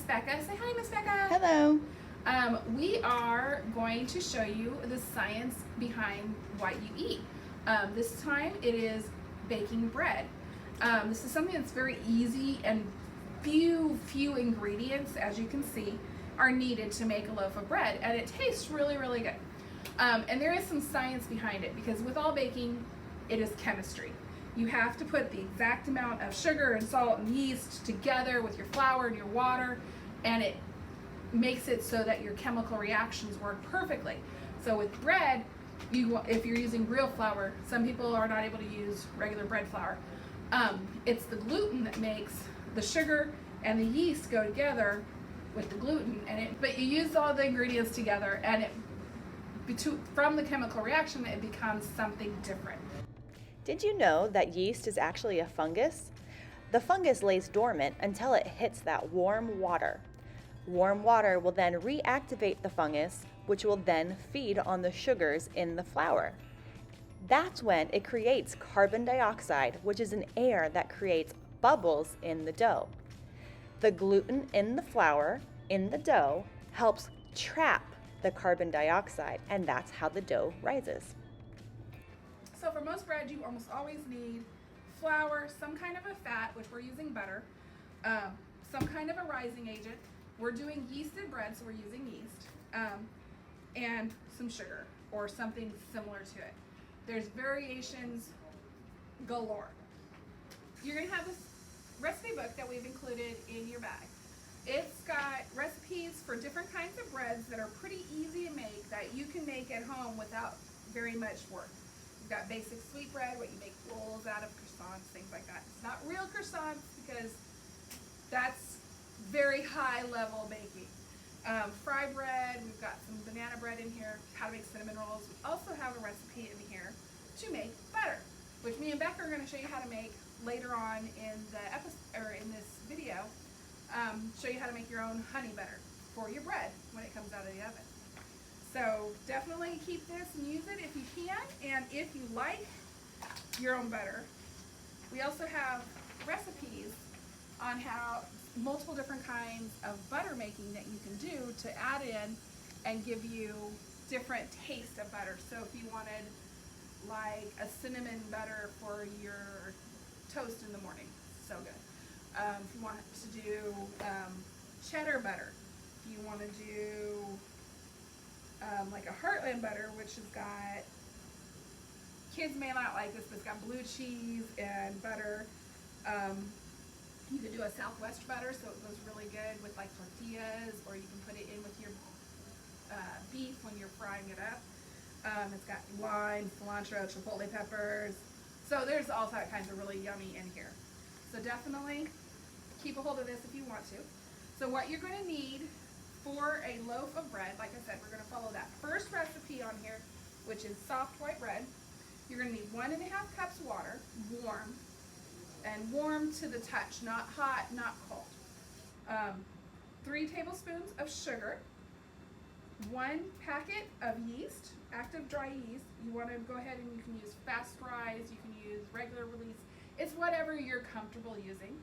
Becca. Say hi, Miss Becca. Hello. We are going to show you the science behind what you eat. This time it is baking bread. This is something that's very easy, and few ingredients, as you can see, are needed to make a loaf of bread, and it tastes really, really good. And there is some science behind it, because with all baking, it is chemistry. You have to put the exact amount of sugar and salt and yeast together with your flour and your water, and it makes it so that your chemical reactions work perfectly. So with bread, if you're using real flour, some people are not able to use regular bread flour. It's the gluten that makes the sugar and the yeast go together with the gluten, but you use all the ingredients together, and from the chemical reaction, it becomes something different. Did you know that yeast is actually a fungus? The fungus lays dormant until it hits that warm water. Warm water will then reactivate the fungus, which will then feed on the sugars in the flour. That's when it creates carbon dioxide, which is an air that creates bubbles in the dough. The gluten in the flour, in the dough, helps trap the carbon dioxide, and that's how the dough rises. So for most bread, you almost always need flour, some kind of a fat, which we're using butter, some kind of a rising agent. We're doing yeasted bread, so we're using yeast, and some sugar or something similar to it. There's variations galore. You're gonna have this recipe book that we've included in your bag. It's got recipes for different kinds of breads that are pretty easy to make, that you can make at home without very much work. We've got basic sweet bread, what you make rolls out of, croissants, things like that. It's not real croissants because that's very high level baking. Fry bread, we've got some banana bread in here, how to make cinnamon rolls. We also have a recipe in here to make butter, which me and Becca are going to show you how to make later on in the episode, or in this video. Show you how to make your own honey butter for your bread when it comes out of the oven. So definitely keep this and use it if you can, and if you like your own butter. We also have recipes on how multiple different kinds of butter making that you can do to add in and give you different taste of butter. So if you wanted like a cinnamon butter for your toast in the morning, so good. If you want to do cheddar butter, if you want to do like a heartland butter, which has got, kids may not like this, but it's got blue cheese and butter. You could do a Southwest butter, so it goes really good with like tortillas, or you can put it in with your beef when you're frying it up. It's got lime, cilantro, chipotle peppers. So there's all kinds of really yummy in here. So definitely keep a hold of this if you want to. So what you're going to need for a loaf of bread, like I said, we're going to follow that first recipe on here, which is soft white bread. You're going to need 1.5 cups water, warm, and warm to the touch, not hot, not cold. 3 tablespoons of sugar, 1 packet of yeast, active dry yeast. You want to go ahead and you can use fast rise, you can use regular release. It's whatever you're comfortable using.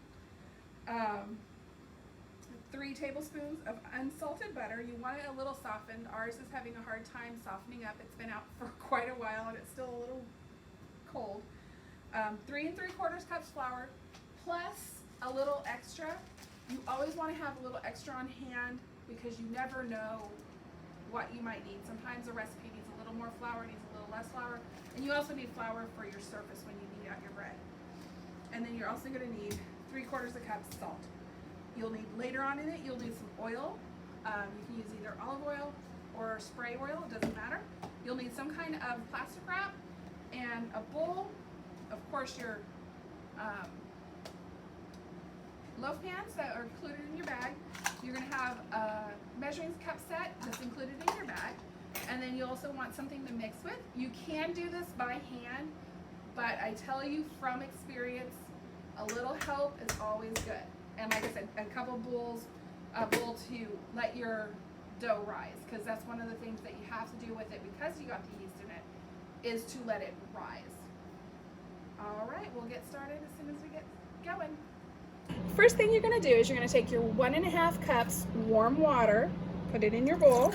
3 tablespoons of unsalted butter. You want it a little softened. Ours is having a hard time softening up. It's been out for quite a while and it's still a little cold. 3 3/4 cups flour, plus a little extra. You always want to have a little extra on hand, because you never know what you might need. Sometimes a recipe needs a little more flour, needs a little less flour, and you also need flour for your surface when you knead out your bread. And then you're also going to need 3/4 cup salt. You'll need, later on in it, you'll need some oil. You can use either olive oil or spray oil, it doesn't matter. You'll need some kind of plastic wrap and a bowl. Of course, your loaf pans that are included in your bag. You're going to have a measuring cup set that's included in your bag. And then you also want something to mix with. You can do this by hand, but I tell you from experience, a little help is always good. And like I said, a bowl to let your dough rise, because that's one of the things that you have to do with it, because you got the yeast in it, is to let it rise. All right, we'll get started as soon as we get going. First thing you're going to do is you're going to take your 1.5 cups warm water, put it in your bowl.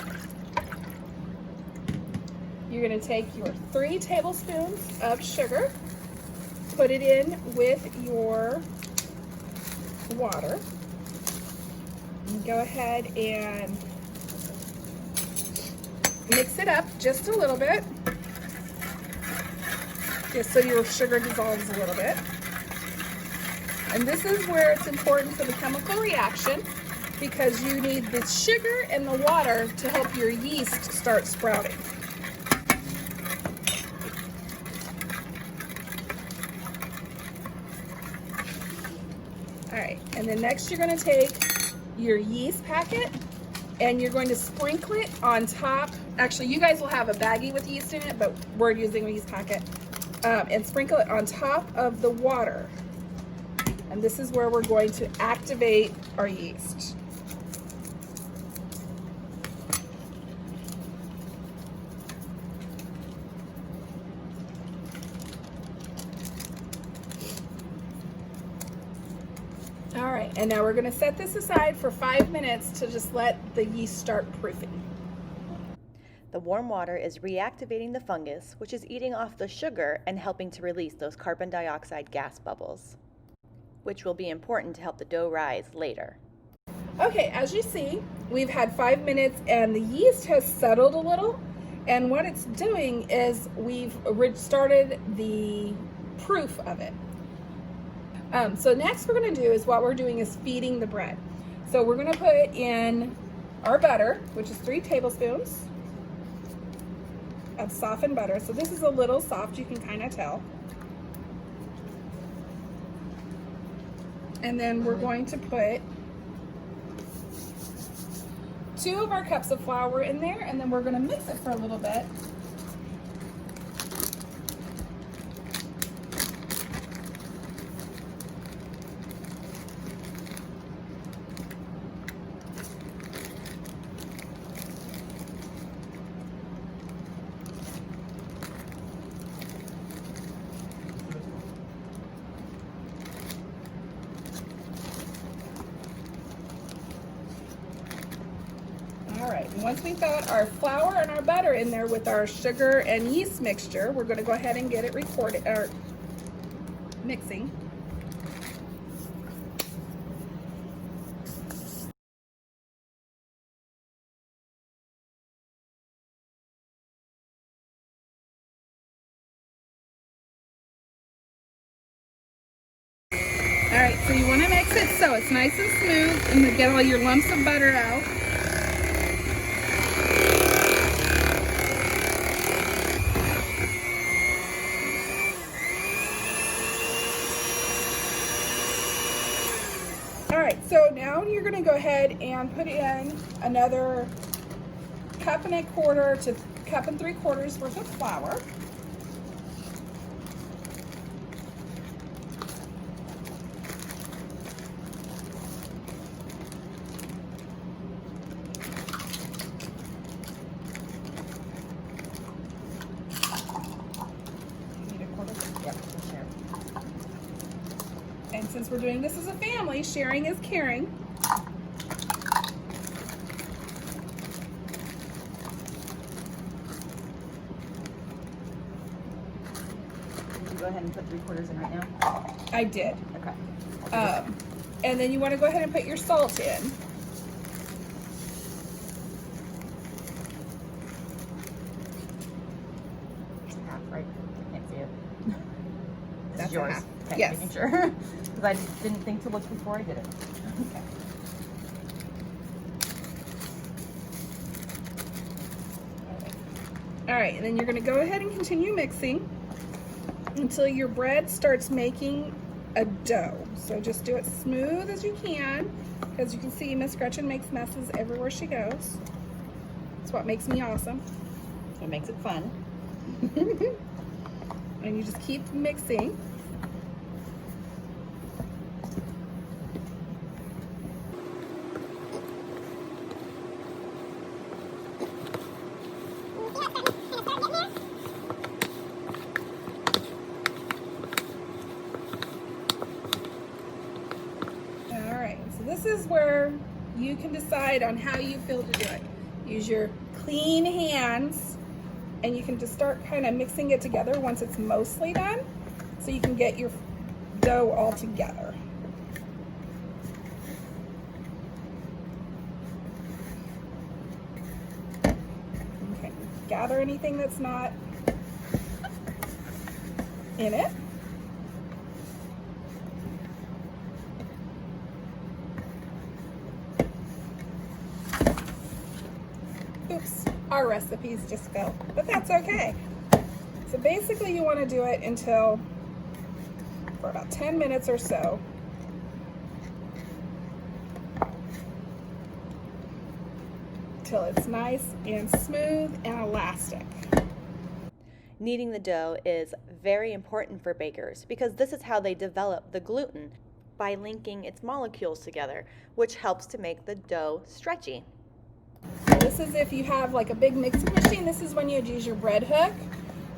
You're going to take your 3 tablespoons of sugar, put it in with your water, and go ahead and mix it up just a little bit, just so your sugar dissolves a little bit. And this is where it's important for the chemical reaction, because you need the sugar and the water to help your yeast start sprouting. All right, and then next you're going to take your yeast packet and you're going to sprinkle it on top. Actually, you guys will have a baggie with yeast in it, but we're using a yeast packet. And sprinkle it on top of the water. And this is where we're going to activate our yeast. All right, and now we're going to set this aside for 5 minutes to just let the yeast start proofing. The warm water is reactivating the fungus, which is eating off the sugar and helping to release those carbon dioxide gas bubbles, which will be important to help the dough rise later. Okay, as you see, we've had 5 minutes and the yeast has settled a little. And what it's doing is we've started the proof of it. So next we're going to do is what we're doing is feeding the bread. So we're going to put in our butter, which is 3 tablespoons of softened butter. So this is a little soft, you can kind of tell. And then we're going to put 2 of our cups of flour in there, and then we're going to mix it for a little bit. All right, and once we've got our flour and our butter in there with our sugar and yeast mixture, we're going to go ahead and get it recorded or mixing. All right, so you want to mix it so it's nice and smooth and to get all your lumps of butter out. All right, so now you're going to go ahead and put in another 1.25 cups to 1.75 cups worth of flour. And since we're doing this as a family, sharing is caring. Did you go ahead and put 3/4 in right now? I did. Okay. And then you want to go ahead and put your salt in. Half, right? I can't see it. This That's is yours. half. Okay, Yes. making sure. Because I didn't think to look before I did it. Okay. All right, and then you're going to go ahead and continue mixing until your bread starts making a dough. So just do it smooth as you can. As you can see, Miss Gretchen makes messes everywhere she goes. That's what makes me awesome. It makes it fun. And you just keep mixing. is where you can decide on how you feel to do it. Use your clean hands, and you can just start kind of mixing it together once it's mostly done, so you can get your dough all together. Okay, gather anything that's not in it. Oops, our recipes just fell, but that's okay. So basically you want to do it until for about 10 minutes or so. Till it's nice and smooth and elastic. Kneading the dough is very important for bakers because this is how they develop the gluten, by linking its molecules together, which helps to make the dough stretchy. This is if you have like a big mixing machine. This is when you'd use your bread hook,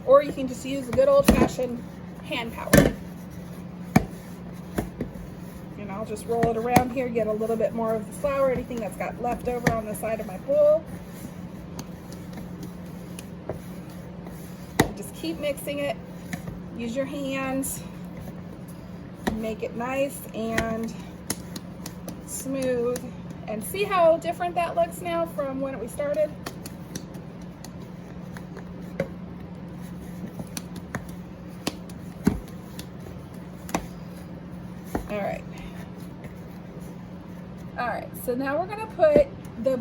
or you can just use a good old-fashioned hand power. And I'll just roll it around here, get a little bit more of the flour, anything that's got left over on the side of my bowl. And just keep mixing it. Use your hands. Make it nice and smooth. And see how different that looks now from when we started? All right. All right, so now we're gonna put the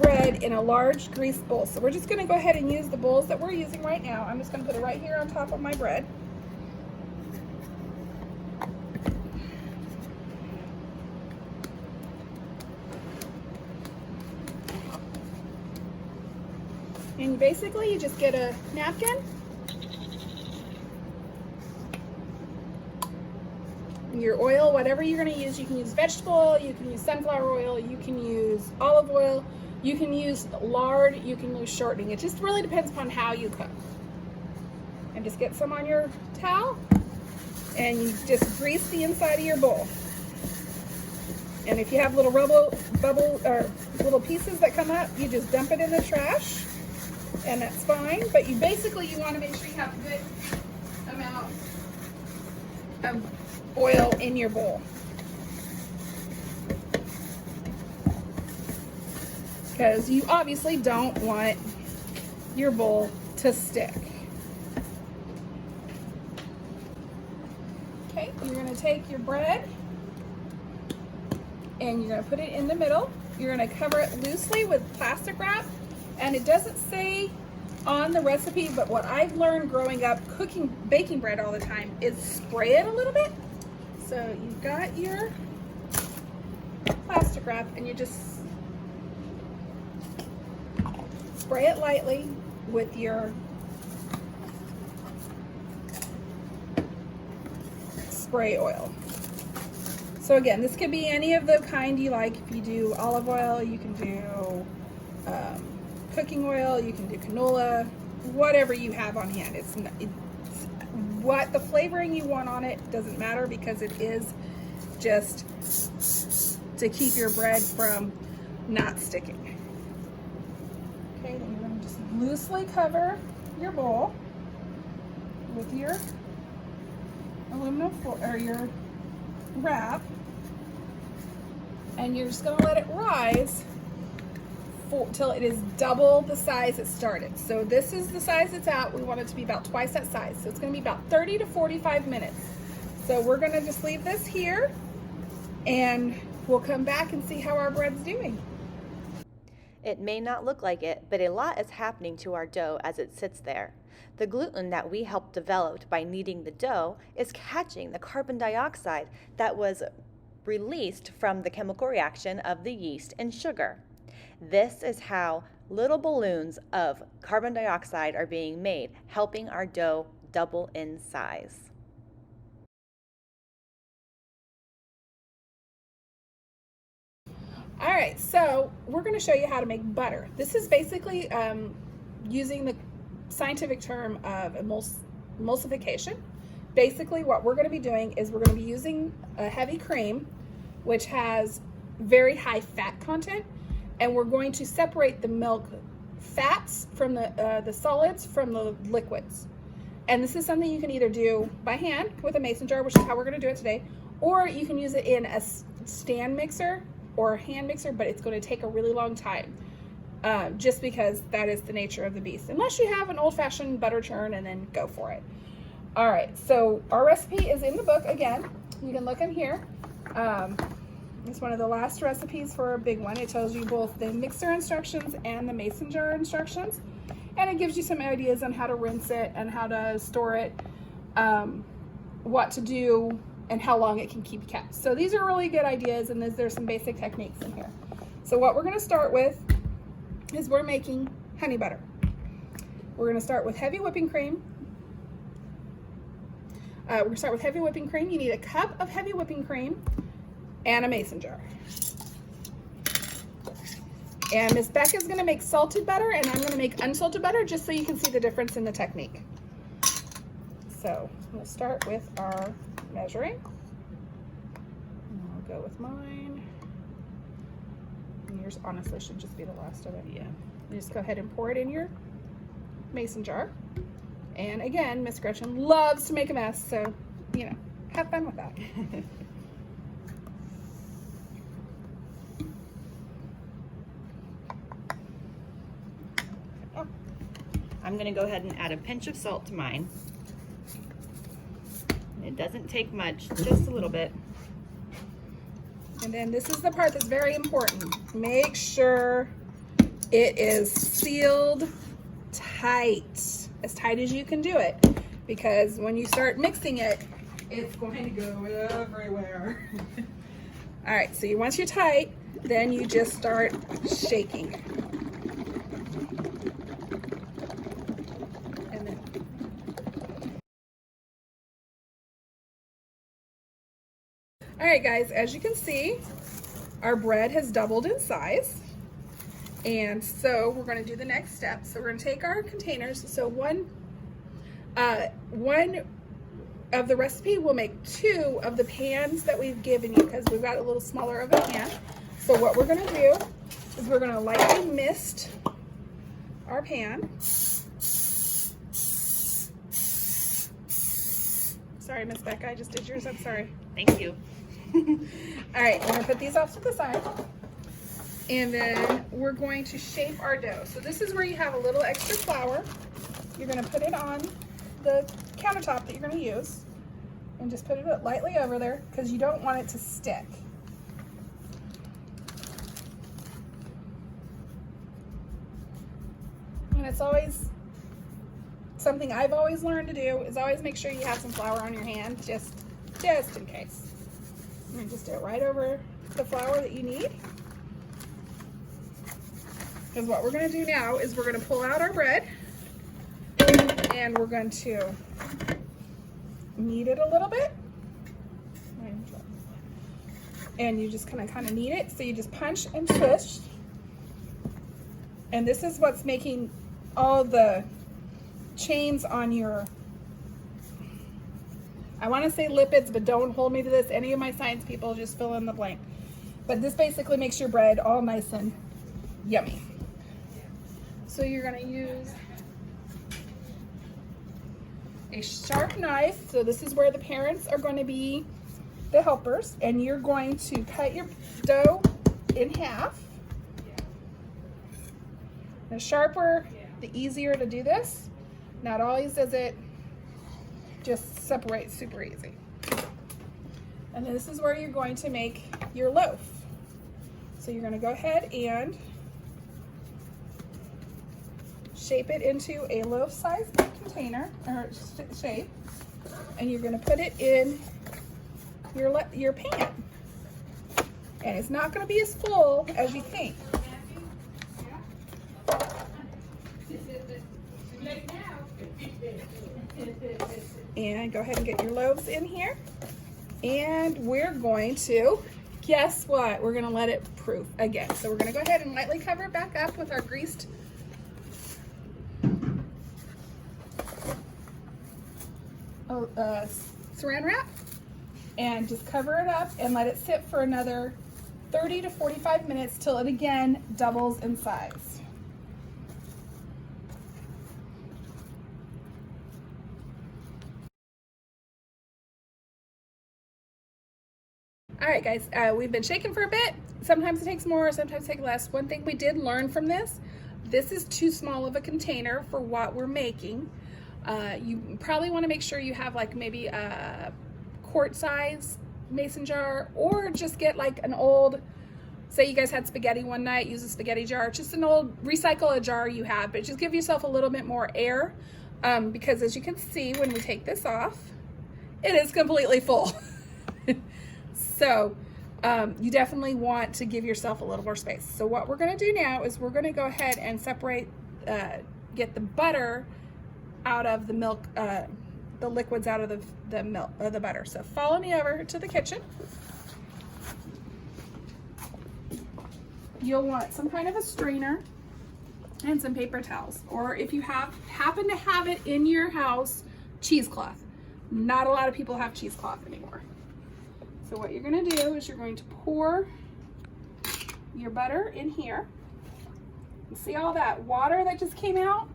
bread in a large greased bowl. So we're just gonna go ahead and use the bowls that we're using right now. I'm just gonna put it right here on top of my bread. And basically you just get a napkin, your oil, whatever you're going to use. You can use vegetable oil, you can use sunflower oil, you can use olive oil, you can use lard, you can use shortening. It just really depends upon how you cook. And just get some on your towel and you just grease the inside of your bowl. And if you have little bubble or little pieces that come up, you just dump it in the trash. And that's fine, but you want to make sure you have a good amount of oil in your bowl. Because you obviously don't want your bowl to stick. Okay, you're going to take your bread and you're going to put it in the middle. You're going to cover it loosely with plastic wrap. And it doesn't say on the recipe, but what I've learned growing up baking bread all the time is spray it a little bit. So you've got your plastic wrap and you just spray it lightly with your spray oil. So again, this could be any of the kind you like. If you do olive oil, you can do cooking oil, you can do canola, whatever you have on hand. It's what the flavoring you want on it doesn't matter, because it is just to keep your bread from not sticking. Okay, then you're going to just loosely cover your bowl with your aluminum foil or your wrap, and you're just going to let it rise till it is double the size it started. So this is the size it's at. We want it to be about twice that size. So it's going to be about 30 to 45 minutes. So we're going to just leave this here and we'll come back and see how our bread's doing. It may not look like it, but a lot is happening to our dough as it sits there. The gluten that we helped develop by kneading the dough is catching the carbon dioxide that was released from the chemical reaction of the yeast and sugar. This is how little balloons of carbon dioxide are being made, helping our dough double in size. All right, so we're going to show you how to make butter. This is basically using the scientific term of emulsification. Basically what we're going to be doing is we're going to be using a heavy cream which has very high fat content, and we're going to separate the milk fats from the solids from the liquids. And this is something you can either do by hand with a mason jar, which is how we're going to do it today, or you can use it in a stand mixer or a hand mixer, but it's going to take a really long time, just because that is the nature of the beast, unless you have an old-fashioned butter churn, and then go for it. All right, so our recipe is in the book again. You can look in here. It's one of the last recipes for a big one. It tells you both the mixer instructions and the mason jar instructions, and it gives you some ideas on how to rinse it and how to store it, what to do, and how long it can keep kept. So these are really good ideas, and there's some basic techniques in here. So what we're going to start with is we're making honey butter. We're going to start with heavy whipping cream. We're going to start with heavy whipping cream. You need a cup of heavy whipping cream and a mason jar. And Miss Becca's going to make salted butter, and I'm going to make unsalted butter, just so you can see the difference in the technique. So we'll start with our measuring. And I'll go with mine. And yours honestly should just be the last of it. Yeah. You just go ahead and pour it in your mason jar. And again, Miss Gretchen loves to make a mess, so, you know, have fun with that. I'm going to go ahead and add a pinch of salt to mine. It doesn't take much, just a little bit. And then this is the part that's very important. Make sure it is sealed tight as you can do it, because when you start mixing it, it's going to go everywhere. All right, so once you're tight, then you just start shaking. And then all right, guys, as you can see, our bread has doubled in size. And so we're going to do the next step. So we're going to take our containers. So one of the recipe will make 2 of the pans that we've given you, because we've got a little smaller of a pan. So what we're going to do is we're going to lightly mist our pan. Sorry, Miss Becca, I just did yours. I'm sorry. Thank you. All right, we're going to put these off to the side. And then we're going to shape our dough. So this is where you have a little extra flour. You're going to put it on the countertop that you're going to use, and just put it lightly over there, because you don't want it to stick. And it's always something I've always learned to do, is always make sure you have some flour on your hand, just in case. And just do it right over the flour that you need. Because what we're going to do now is we're going to pull out our bread, and we're going to knead it a little bit. And you just kind of knead it. So you just punch and push. And this is what's making all the chains on your, I want to say lipids, but don't hold me to this. Any of my science people, just fill in the blank. But this basically makes your bread all nice and yummy. So you're going to use a sharp knife. So this is where the parents are going to be the helpers, and you're going to cut your dough in half. The sharper, the easier to do this. Not always does it just separate super easy. And this is where you're going to make your loaf. So you're going to go ahead and shape it into a loaf-sized container or shape, and you're going to put it in your pan. And it's not going to be as full as you think. And go ahead and get your loaves in here. And we're going to, guess what? We're going to let it proof again. So we're going to go ahead and lightly cover it back up with our greased saran wrap. and just cover it up and let it sit for another 30 to 45 minutes till it again doubles in size. All right, guys, we've been shaking for a bit. Sometimes it takes more, sometimes it takes less. One thing we did learn from this is too small of a container for what we're making. You probably want to make sure you have like maybe a quart size mason jar, or just get like an old, say you guys had spaghetti one night, use a spaghetti jar, just an old, recycle a jar you have, but just give yourself a little bit more air, because as you can see when we take this off, it is completely full. So you definitely want to give yourself a little more space. So what we're going to do now is we're going to go ahead and separate, get the butter out of the milk, the liquids out of the milk or the butter. So follow me over to the kitchen. You'll want some kind of a strainer and some paper towels, or if you happen to have it in your house, cheesecloth. Not a lot of people have cheesecloth anymore. So what you're going to do is you're going to pour your butter in here. You see all that water that just came out?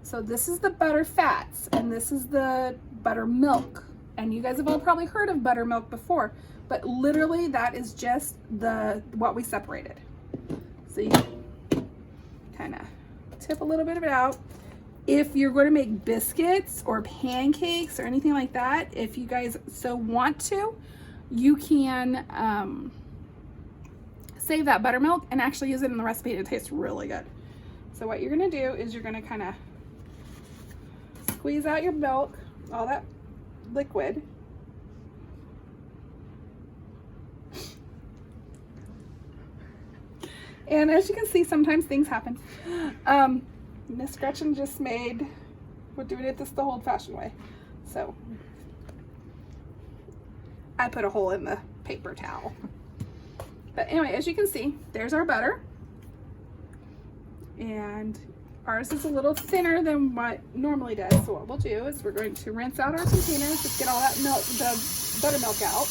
So this is the butter fats, and this is the buttermilk. And you guys have all probably heard of buttermilk before, but literally that is just what we separated. So you kind of tip a little bit of it out. If you're going to make biscuits or pancakes or anything like that, if you guys so want to, you can save that buttermilk and actually use it in the recipe, and it tastes really good. So what you're going to do is you're going to kind of squeeze out your milk, all that liquid. And as you can see, sometimes things happen. Miss Gretchen just we're doing it the old-fashioned way. So I put a hole in the paper towel. But anyway, as you can see, there's our butter. And ours is a little thinner than what normally does. So what we'll do is we're going to rinse out our containers, just get all that milk, the buttermilk out.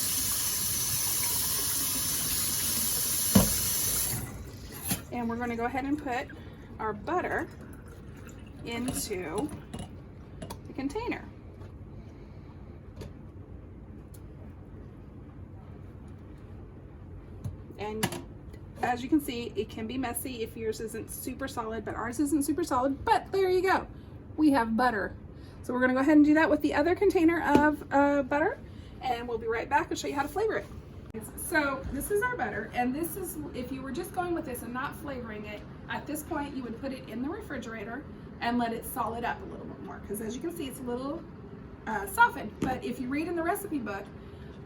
And we're going to go ahead and put our butter into the container. And as you can see, it can be messy if yours isn't super solid, but ours isn't super solid, but there you go. We have butter. So we're gonna go ahead and do that with the other container of butter, and we'll be right back and show you how to flavor it. So this is our butter, and this is, if you were just going with this and not flavoring it, at this point you would put it in the refrigerator and let it solid up a little bit more, because as you can see, it's a little softened. But if you read in the recipe book,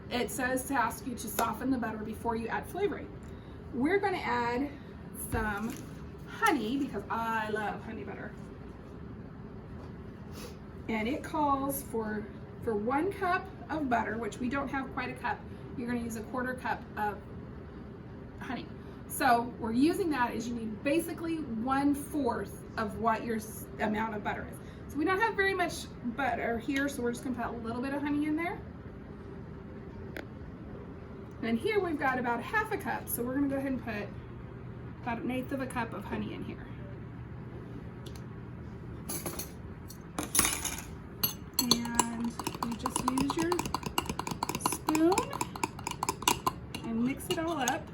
it says to ask you to soften the butter before you add flavoring. We're going to add some honey, because I love honey butter. And it calls for 1 cup of butter, which we don't have quite a cup. You're going to use a 1/4 cup of honey. So we're using that as you need basically 1/4 of what your amount of butter is. So we don't have very much butter here, so we're just going to put a little bit of honey in there. And here we've got about 1/2 cup, so we're going to go ahead and put about 1/8 cup of honey in here. And you just use your spoon and mix it all up.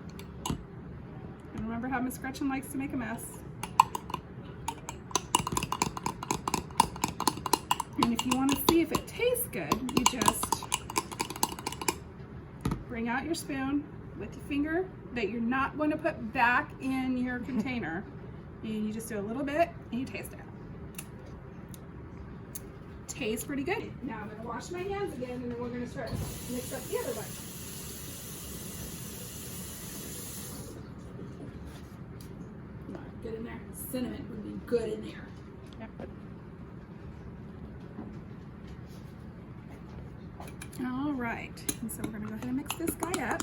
And remember how Miss Gretchen likes to make a mess. And if you want to see if it tastes good, you just bring out your spoon with the finger that you're not going to put back in your container, and you just do a little bit and you taste it. Tastes pretty good. Now I'm going to wash my hands again, and then we're going to start mix up the other one. Good in there. Cinnamon would be good in there. Yep. All right, and so we're going to go ahead and mix this guy up.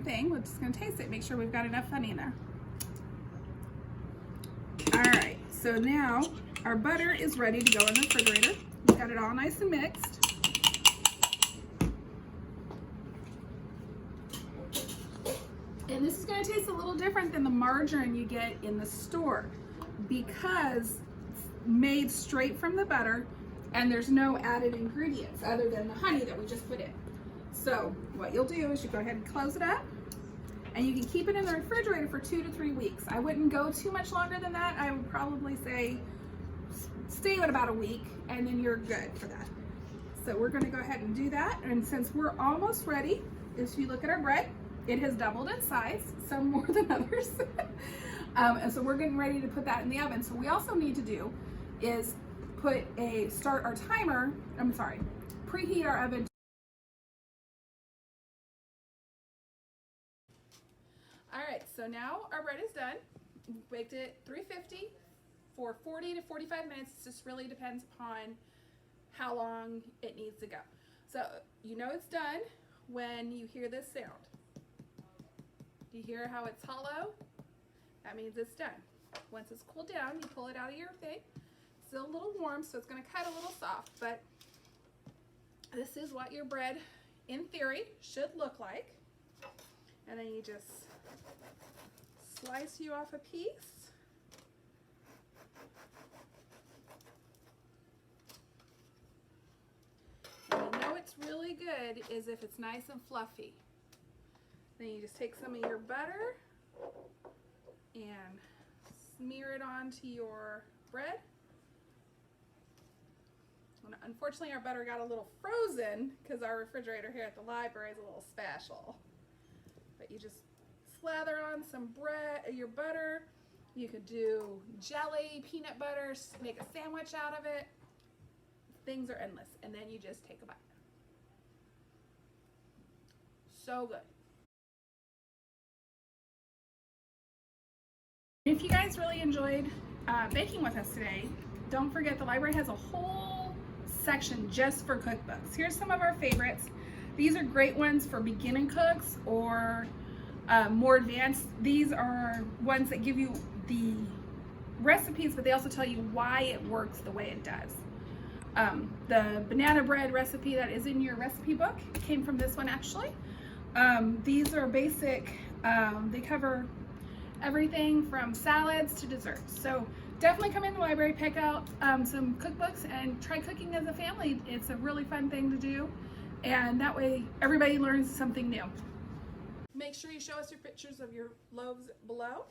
thing. We're just gonna taste it, make sure we've got enough honey in there. All right, so now our butter is ready to go in the refrigerator. We've got it all nice and mixed. And this is gonna taste a little different than the margarine you get in the store because it's made straight from the butter and there's no added ingredients other than the honey that we just put in. So what you'll do is you go ahead and close it up, and you can keep it in the refrigerator for 2 to 3 weeks. I wouldn't go too much longer than that. I would probably say stay at about a week, and then you're good for that. So we're gonna go ahead and do that. And since we're almost ready, if you look at our bread, it has doubled in size, some more than others. And so we're getting ready to put that in the oven. So we also need to do is start our timer, preheat our oven. All right, so now our bread is done. We baked it 350 for 40 to 45 minutes. It just really depends upon how long it needs to go. So you know it's done when you hear this sound. Do you hear how it's hollow? That means it's done. Once it's cooled down, you pull it out of your thing. Still a little warm, so it's gonna cut a little soft, but this is what your bread, in theory, should look like. And then you just slice you off a piece. And you know it's really good is if it's nice and fluffy. Then you just take some of your butter and smear it onto your bread. And unfortunately, our butter got a little frozen because our refrigerator here at the library is a little special. But you just slather on some your butter. You could do jelly, peanut butter, make a sandwich out of it. Things are endless. And then you just take a bite. So good. If you guys really enjoyed baking with us today, don't forget the library has a whole section just for cookbooks. Here's some of our favorites. These are great ones for beginning cooks or more advanced. These are ones that give you the recipes, but they also tell you why it works the way it does. The banana bread recipe that is in your recipe book came from this one actually. These are basic, they cover everything from salads to desserts. So definitely come in the library, pick out some cookbooks and try cooking as a family. It's a really fun thing to do, and that way everybody learns something new. Make sure you show us your pictures of your loaves below.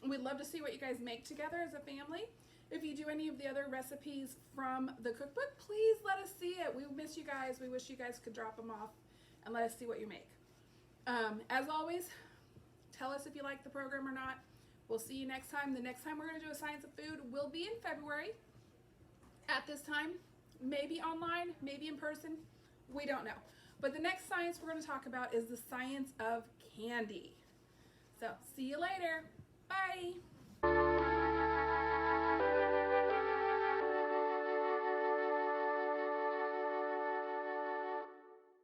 We'd love to see what you guys make together as a family. If you do any of the other recipes from the cookbook, please let us see it. We miss you guys. We wish you guys could drop them off and let us see what you make. As always, tell us if you like the program or not. We'll see you next time. The next time we're going to do a Science of Food will be in February at this time. Maybe online, maybe in person. We don't know. But the next science we're going to talk about is the science of candy. So see you later. Bye.